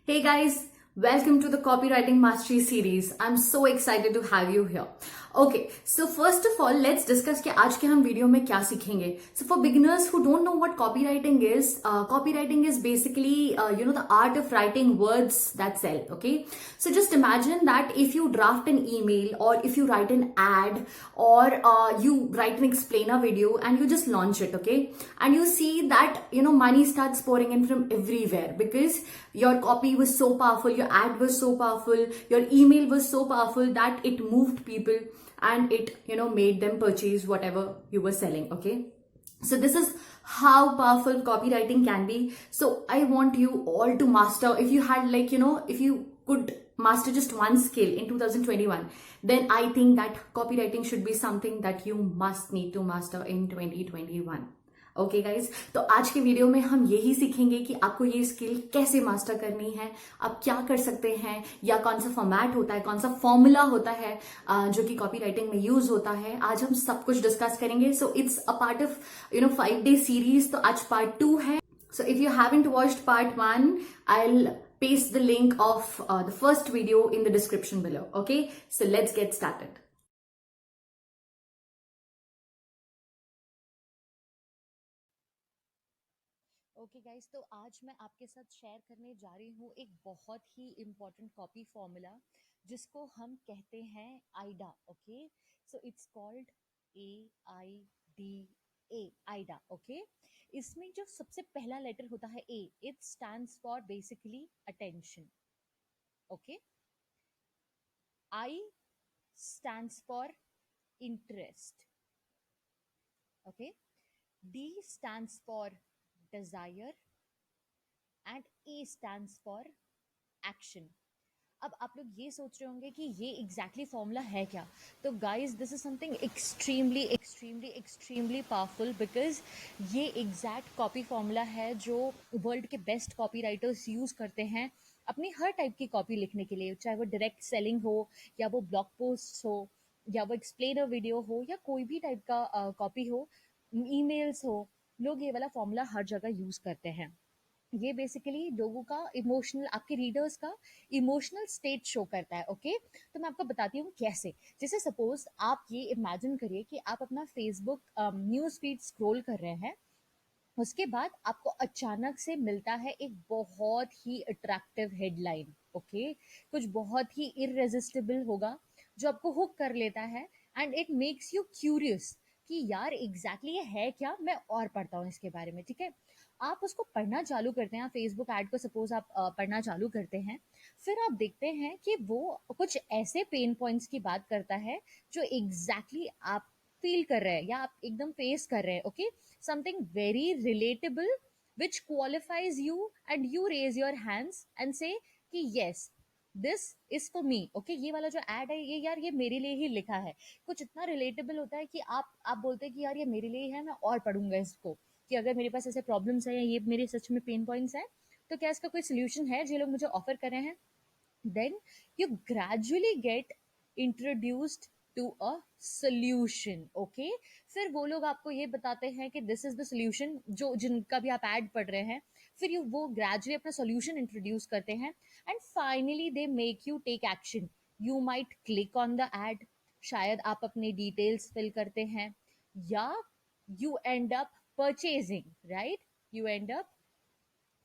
Hey guys, welcome to the Copywriting Mastery series. I'm so excited to have you here. Okay, so first of all, let's discuss कि आज के हम video में क्या सीखेंगे. So for beginners who don't know what copywriting is basically the art of writing words that sell. Okay, so just imagine that if you draft an email or if you write an ad or you write an explainer video and you just launch it, okay, and you see that money starts pouring in from everywhere because your copy was so powerful, your ad was so powerful, your email was so powerful that it moved people and it made them purchase whatever you were selling. Okay, so this is how powerful copywriting can be. So I want you all to master. If you had if you could master just one skill in 2021, then I think that copywriting should be something that you must need to master in 2021. Okay guys, तो आज के video में हम यही सीखेंगे कि आपको ये स्किल कैसे मास्टर करनी है, आप क्या कर सकते हैं, या कौन सा फॉर्मेट होता है, कौन सा फॉर्मूला होता है जो कि कॉपी राइटिंग में यूज होता है. आज हम सब कुछ डिस्कस करेंगे. So it's a part of 5-day series. तो आज पार्ट 2 है. So if you haven't watched part 1, I will paste the link of the first video in the description below. Okay, so let's get started. Okay guys, तो आज मैं आपके साथ share करने जा रही हूँ एक बहुत ही इम्पोर्टेंट कॉपी फॉर्मूला जिसको हम कहते हैं AIDA. Okay, so it's called AIDA, AIDA. Okay, इसमें जो सबसे पहला लेटर होता है A, it stands for basically attention. Okay, I stands for interest. Okay, D stands for desire and A stands for action. अब आप लोग ये सोच रहे होंगे कि ये एग्जैक्टली फॉर्मूला है क्या. तो guys, this is something extremely extremely extremely powerful because ये एग्जैक्ट कॉपी फॉर्मूला है जो वर्ल्ड के बेस्ट कॉपी राइटर्स यूज़ करते हैं अपनी हर टाइप की कॉपी लिखने के लिए, चाहे वो डायरेक्ट सेलिंग हो या वो ब्लॉग पोस्ट हो या वो एक्सप्लेनर वीडियो हो या कोई भी टाइप का कॉपी हो, ईमेल्स हो. लोग ये वाला फॉर्मूला हर जगह यूज़ करते हैं. ये बेसिकली लोगों का इमोशनल, आपके रीडर्स का इमोशनल स्टेट शो करता है. ओके, तो मैं आपको बताती हूँ कैसे. जैसे सपोज आप ये इमेजिन करिए कि आप अपना फेसबुक न्यूज़ फीड स्क्रॉल कर रहे हैं. उसके बाद आपको अचानक से मिलता है एक बहुत ही अट्रैक्टिव हेडलाइन. ओके, कुछ बहुत ही इररेजिस्टिबल होगा जो आपको हुक कर लेता है and it makes you curious कि यार एग्जैक्टली ये है क्या, मैं और पढ़ता हूँ इसके बारे में. ठीक है, आप उसको पढ़ना चालू करते हैं, फेसबुक ऐड को सपोज आप पढ़ना चालू करते हैं. फिर आप देखते हैं कि वो कुछ ऐसे पेन पॉइंट्स की बात करता है जो एग्जैक्टली आप फील कर रहे हैं या आप एकदम फेस कर रहे हैं. Okay, something very relatable which qualifies you and you raise your hands and say कि yes, this is for me. Okay, ये वाला जो एड है ये यार ये मेरे लिए ही लिखा है. कुछ इतना रिलेटेबल होता है कि आप बोलते हैं कि यार ये मेरे लिए ही है, मैं और पढ़ूंगा इसको, कि अगर मेरे पास ऐसे प्रॉब्लम्स है या ये मेरे सच में पेन पॉइंट्स हैं तो क्या इसका कोई सोल्यूशन है जो लोग मुझे ऑफर कर रहे हैं. then you gradually get introduced to a solution. okay, फिर वो लोग आपको ये बताते हैं कि दिस इज द सोल्यूशन, जो जिनका भी आप ऐड पढ़ रहे हैं. फिर यू वो ग्रेजुअली अपना सोल्यूशन इंट्रोड्यूस करते हैं and finally they make you take action. You might click on the ad, शायद आप अपने डिटेल्स फिल करते हैं या you end up purchasing. Right, you end up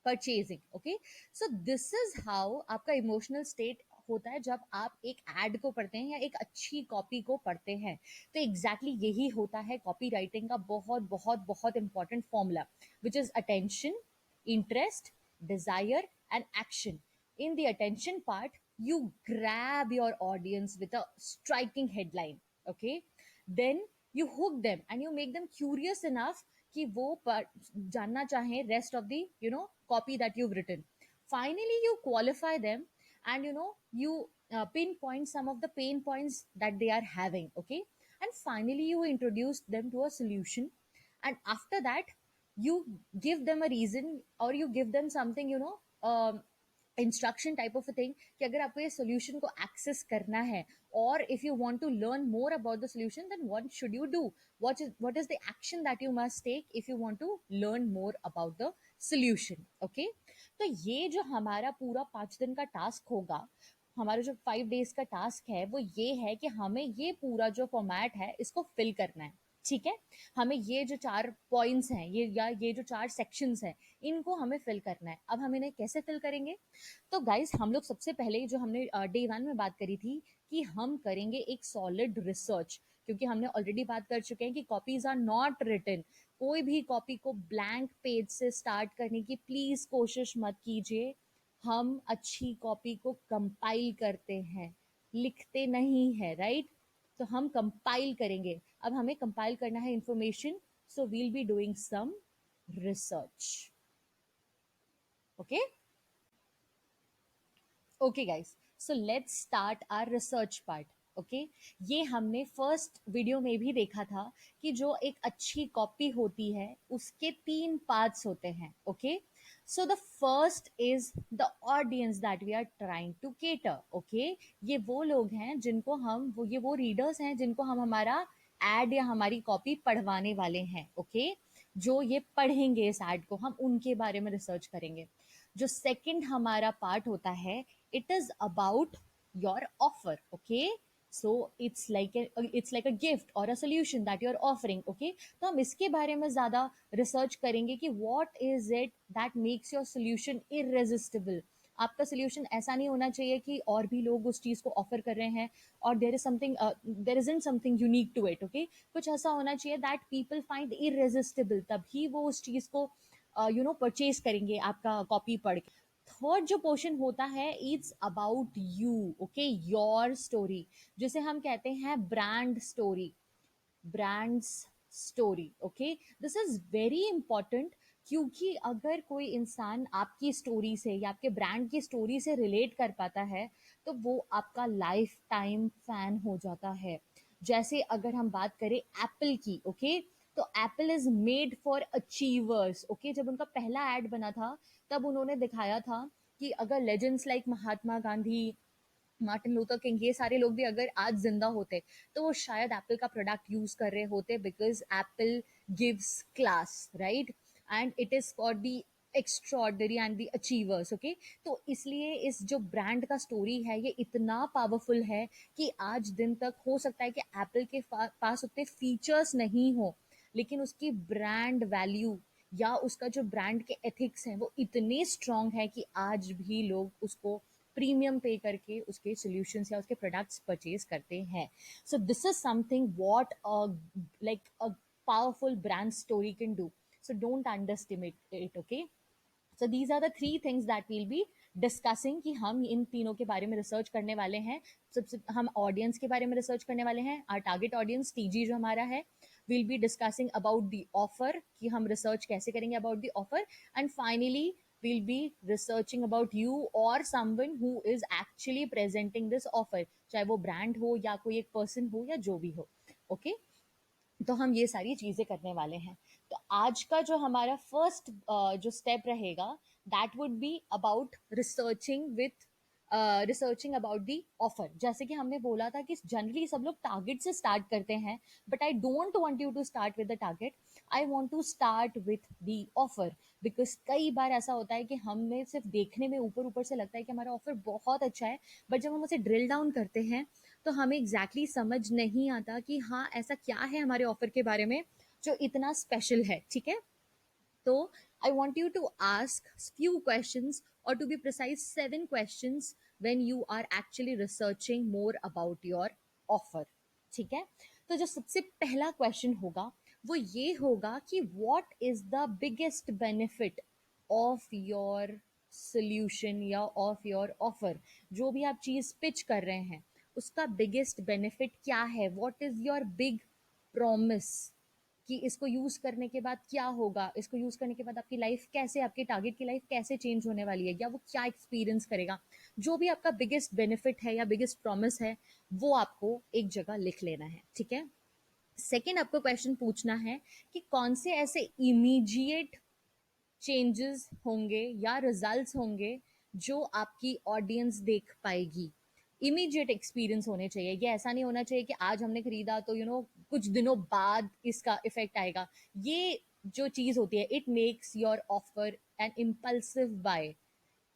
purchasing. Okay, so this is how आपका emotional state होता है जब आप एक एड को पढ़ते हैं या एक अच्छी कॉपी को पढ़ते हैं. तो एग्जैक्टली यही होता है कॉपी राइटिंग का बहुत बहुत बहुत important formula, which is attention, interest, desire and action. in the attention part, you grab your audience with a striking headline. Okay, then you hook them and you make them curious enough कि वो जानना चाहें rest of the copy that you've written. Finally you qualify them and you pinpoint some of the pain points that they are having. Okay, and finally you introduce them to a solution, and after that you give them a reason or you give them something, instruction type of a thing कि अगर आपको ये solution को access करना है और if you want to learn more about the solution, then what should you do, what is the action that you must take if you want to learn more about the solution. Okay, तो ये जो हमारा पूरा 5 दिन का task होगा, हमारा जो 5 डेज का टास्क है वो ये है कि हमें ये पूरा जो फॉर्मेट है इसको फिल करना है। ठीक है, हमें ये जो 4 पॉइंट्स हैं, ये जो 4 सेक्शंस हैं, इनको हमें फिल करना है। अब हम इन्हें कैसे फिल करेंगे? तो गाइस, हम लोग सबसे पहले जो हमने डे 1 में बात करी थी कि हम करेंगे एक सॉलिड रिसर्च, क्योंकि हमने ऑलरेडी बात कर चुके हैं कि कॉपीज आर नॉट रिटन। कोई भी कॉपी को ब्लैंक पेज से स्टार्ट करने की प्लीज कोशिश मत कीजिए। हम अच्छी कॉपी को कंपाइल करते हैं, लिखते नहीं है, राइट? तो हम कंपाइल करेंगे। अब हमें कंपाइल करना है information, so we'll be doing some research. Okay, okay guys, so let's start our research part. Okay, ये हमने फर्स्ट वीडियो में भी देखा था कि जो एक अच्छी कॉपी होती है उसके 3 पार्ट्स होते हैं। Okay, so the first is the audience that we are trying to cater. Okay, ये वो लोग हैं जिनको हम ये वो रीडर्स हैं जिनको हम हमारा एड या हमारी कॉपी पढ़वाने वाले हैं। ओके, जो ये पढ़ेंगे इस एड को, हम उनके बारे में रिसर्च करेंगे। जो सेकंड हमारा पार्ट होता है, it is about your offer. Okay, so it's like a gift or a solution that you're offering. Okay, तो हम इसके बारे में ज्यादा रिसर्च करेंगे कि what is it that makes your solution irresistible. आपका सोल्यूशन ऐसा नहीं होना चाहिए कि और भी लोग उस चीज को ऑफर कर रहे हैं और there is in something unique to it. Okay, कुछ ऐसा होना चाहिए दैट पीपल फाइंड इरेजिस्टिबल, तभी वो उस चीज को परचेज करेंगे आपका कॉपी पढ़ के। थर्ड जो पोर्शन होता है, it's about you. Okay, your story, जिसे हम कहते हैं brand story, brands story. Okay, this is very important, क्योंकि अगर कोई इंसान आपकी स्टोरी से या आपके ब्रांड की स्टोरी से रिलेट कर पाता है तो वो आपका लाइफ टाइम फैन हो जाता है। जैसे अगर हम बात करें एप्पल की, ओके, तो Apple is made for achievers. Okay, जब उनका पहला एड बना था तब उन्होंने दिखाया था कि अगर legends like Mahatma Gandhi, Martin Luther king, ये सारे लोग भी अगर आज जिंदा होते तो वो शायद एप्पल का प्रोडक्ट यूज कर रहे होते, because Apple gives class, right? And it is for the extraordinary and the achievers. Okay, तो इसलिए इस जो ब्रांड का स्टोरी है ये इतना पावरफुल है कि आज दिन तक हो सकता है कि एप्पल के पास उतने फीचर्स नहीं हो, लेकिन उसकी ब्रांड वैल्यू या उसका जो ब्रांड के एथिक्स हैं वो इतने स्ट्रांग है कि आज भी लोग उसको प्रीमियम पे करके उसके सॉल्यूशंस या उसके प्रोडक्ट्स परचेज करते हैं। So this is something what like a powerful brand story can do, so don't underestimate it. Okay, so these are the 3 things that will be discussing, कि हम इन तीनों के बारे में रिसर्च करने वाले हैं। सबसे हम ऑडियंस के बारे में रिसर्च करने वाले हैं, आर टारगेट ऑडियंस टीजी जो हमारा है। Will be discussing about the offer, कि हम रिसर्च कैसे करेंगे about the offer. And finally we'll be researching about you or someone who is actually presenting this offer, चाहे वो ब्रांड हो या कोई एक पर्सन हो या जो भी हो। ओके, तो हम ये सारी चीजें करने वाले हैं। तो आज का जो हमारा फर्स्ट जो स्टेप रहेगा, that would be about researching about the offer. जैसे कि हमने बोला था कि जनरली सब लोग टारगेट से स्टार्ट करते हैं, but I don't want you to start with the target, I want to start with the offer. Because कई बार ऐसा होता है कि हमें सिर्फ देखने में ऊपर ऊपर से लगता है कि हमारा ऑफर बहुत अच्छा है, बट जब हम उसे ड्रिल डाउन करते हैं तो हमें एग्जैक्टली समझ नहीं आता कि हाँ ऐसा क्या है हमारे ऑफर के बारे में जो इतना स्पेशल है। ठीक है, तो I want you to ask few questions, और to be precise 7 questions when you are actually researching more about your offer. ठीक है, तो जो सबसे पहला क्वेश्चन होगा वो ये होगा कि what is the biggest benefit of your solution या ऑफ योर ऑफर। जो भी आप चीज पिच कर रहे हैं उसका बिगेस्ट बेनिफिट क्या है, what is your big promise, कि इसको यूज करने के बाद क्या होगा, इसको यूज करने के बाद आपकी लाइफ कैसे, आपके टारगेट की लाइफ कैसे चेंज होने वाली है, या वो क्या एक्सपीरियंस करेगा। जो भी आपका बिगेस्ट बेनिफिट है या बिगेस्ट प्रॉमिस है वो आपको एक जगह लिख लेना है। ठीक है, सेकेंड आपको क्वेश्चन पूछना है कि कौन से ऐसे इमीडिएट चेंजेस होंगे या रिजल्ट्स होंगे जो आपकी ऑडियंस देख पाएगी। इमीडिएट एक्सपीरियंस होने चाहिए, ये ऐसा नहीं होना चाहिए कि आज हमने खरीदा तो कुछ दिनों बाद इसका इफेक्ट आएगा। ये जो चीज होती है, it makes your offer an impulsive buy,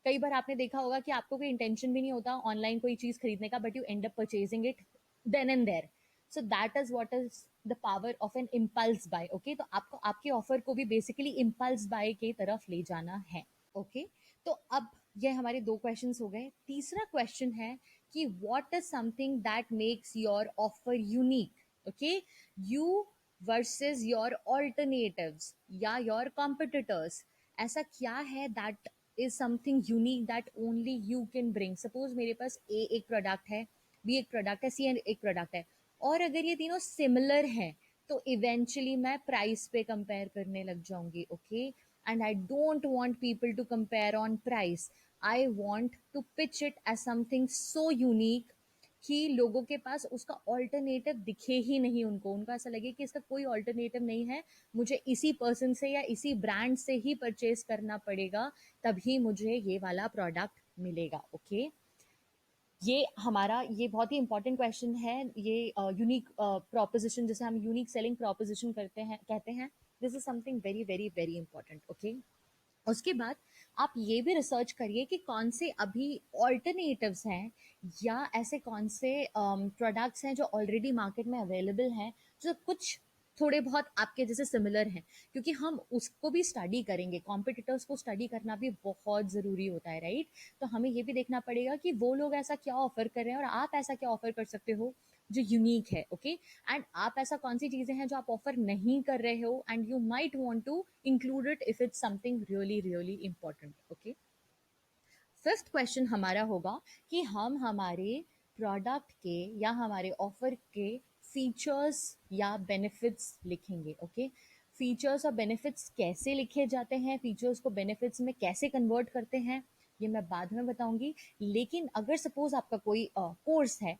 कई बार आपने देखा होगा कि आपको कोई इंटेंशन भी नहीं होता ऑनलाइन कोई चीज खरीदने का, but you end up purchasing it then and there. So that is what is the power of an impulse buy. Okay, तो आपको आपके ऑफर को भी बेसिकली इम्पल्स बाय की तरफ ले जाना है. ओके, तो अब ये हमारे दो क्वेश्चंस हो गए. तीसरा क्वेश्चन है कि what is something that makes your offer unique. Okay, you versus your alternatives या योर कॉम्पिटिटर्स. ऐसा क्या है that is something unique that only you can bring. Suppose मेरे पास ए एक प्रोडक्ट है, बी एक प्रोडक्ट है, सी एक प्रोडक्ट है, और अगर ये तीनों सिमिलर हैं तो इवेंचुअली मैं प्राइस पे कंपेयर करने लग जाऊंगी. Okay, and I don't want people to compare on price. I want to pitch it as something so unique कि लोगों के पास उसका ऑल्टरनेटिव दिखे ही नहीं. उनको ऐसा लगे कि इसका कोई ऑल्टरनेटिव नहीं है, मुझे इसी पर्सन से या इसी ब्रांड से ही परचेज करना पड़ेगा, तभी मुझे ये वाला प्रोडक्ट मिलेगा. ओके, ये हमारा ये बहुत ही इंपॉर्टेंट क्वेश्चन है. ये यूनिक प्रोपोजिशन, जैसे हम यूनिक सेलिंग प्रोपोजिशन करते हैं कहते हैं, this is something very very very important. Okay, उसके बाद आप ये भी रिसर्च करिए कि कौन से अभी ऑल्टरनेटिव्स हैं या ऐसे कौन से प्रोडक्ट्स हैं जो ऑलरेडी मार्केट में अवेलेबल हैं, जो कुछ थोड़े बहुत आपके जैसे सिमिलर हैं, क्योंकि हम उसको भी स्टडी करेंगे. कॉम्पिटिटर्स को स्टडी करना भी बहुत ज़रूरी होता है, राइट? तो हमें ये भी देखना पड़ेगा कि वो लोग ऐसा क्या ऑफर कर रहे हैं और आप ऐसा क्या ऑफर कर सकते हो जो यूनिक है. ओके, एंड आप ऐसा कौन सी चीज़ें हैं जो आप ऑफर नहीं कर रहे हो and you might want to include it if it's something really really important. Okay, fifth question हमारा होगा कि हम हमारे प्रोडक्ट के या हमारे ऑफर के फीचर्स या बेनिफिट्स लिखेंगे. ओके, फीचर्स और बेनिफिट्स कैसे लिखे जाते हैं, फीचर्स को बेनिफिट्स में कैसे कन्वर्ट करते हैं, ये मैं बाद में बताऊंगी. लेकिन अगर सपोज आपका कोई कोर्स है,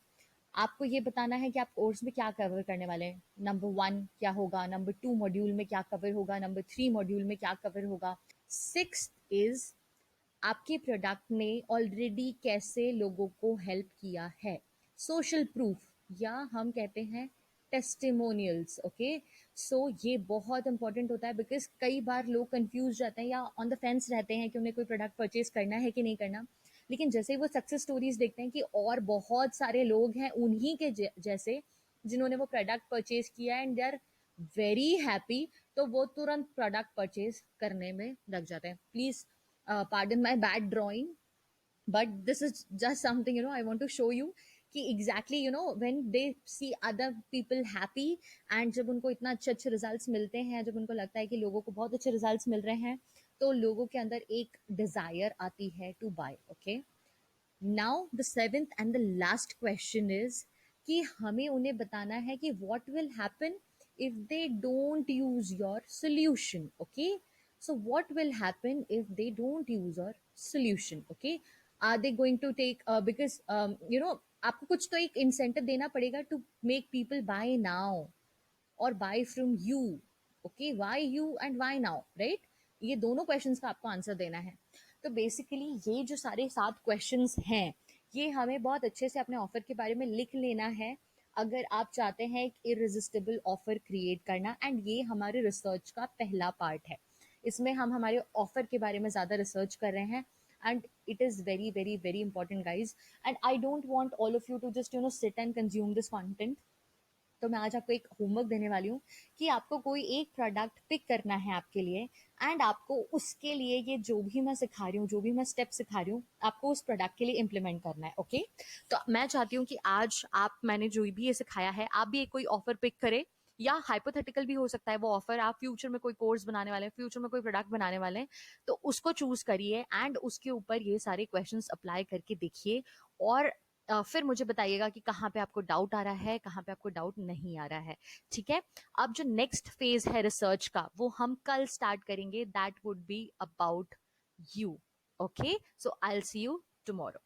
आपको ये बताना है कि आप कोर्स में क्या कवर करने वाले हैं. नंबर 1 क्या होगा, नंबर 2 मॉड्यूल में क्या कवर होगा, नंबर 3 मॉड्यूल में क्या कवर होगा. सिक्स्थ इज आपके प्रोडक्ट ने ऑलरेडी कैसे लोगों को हेल्प किया है, सोशल प्रूफ या हम कहते हैं टेस्टिमोनियल्स. ओके, सो ये बहुत इंपॉर्टेंट होता है बिकॉज कई बार लोग कंफ्यूज जाते हैं या ऑन द फेंस रहते हैं कि उन्हें कोई प्रोडक्ट परचेज करना है कि नहीं करना. लेकिन जैसे ही वो सक्सेस स्टोरीज देखते हैं कि और बहुत सारे लोग हैं उन्हीं के जैसे जिन्होंने वो प्रोडक्ट परचेज किया and they are very happy, तो वो तुरंत प्रोडक्ट परचेज करने में लग जाते हैं. Please pardon my bad drawing, but this is just something, I want to show you कि exactly when they see other people happy and जब उनको इतना अच्छे अच्छे रिजल्ट्स मिलते हैं, जब उनको लगता है कि लोगों को बहुत अच्छे रिजल्ट्स मिल रहे हैं, तो लोगों के अंदर एक डिजायर आती है to buy. Okay, now the seventh and the last question is कि हमें उन्हें बताना है कि what will happen if they don't use your solution. Okay, so what will happen if they don't use your solution? Okay, are they going to take because आपको कुछ तो एक इंसेंटिव देना पड़ेगा to make people buy now और buy from you. Okay, why you and why now, right? ये दोनों questions का आपको आंसर देना है. तो बेसिकली ये जो सारे 7 क्वेश्चंस हैं, ये हमें बहुत अच्छे से अपने ऑफर के बारे में लिख लेना है अगर आप चाहते हैं एक इररेजिस्टिबल ऑफर क्रिएट करना. एंड ये हमारे रिसर्च का पहला पार्ट है. इसमें हम हमारे ऑफर के बारे में ज़्यादा रिसर्च कर रहे हैं and it is very very very important guys. And I don't want all of you to just sit and consume this content. तो मैं आज आपको एक होमवर्क देने वाली हूँ कि आपको कोई एक प्रोडक्ट पिक करना है आपके लिए एंड आपको उसके लिए ये जो भी मैं सिखा रही हूँ, जो भी मैं स्टेप सिखा रही हूँ, आपको उस प्रोडक्ट के लिए इम्प्लीमेंट करना है. ओके, तो मैं चाहती हूँ कि आज मैंने जो भी ये सिखाया है, आप भी एक कोई ऑफर पिक करें, या हाइपोथेटिकल भी हो सकता है वो ऑफर. आप फ्यूचर में कोई कोर्स बनाने वाले हैं, फ्यूचर में कोई प्रोडक्ट बनाने वाले हैं, तो उसको चूज करिए एंड उसके ऊपर ये सारे क्वेश्चंस अप्लाई करके देखिए. और फिर मुझे बताइएगा कि कहाँ पे आपको डाउट आ रहा है, कहाँ पे आपको डाउट नहीं आ रहा है. ठीक है, अब जो नेक्स्ट फेज है रिसर्च का, वो हम कल स्टार्ट करेंगे. That would be about you. Okay, so I will see you tomorrow.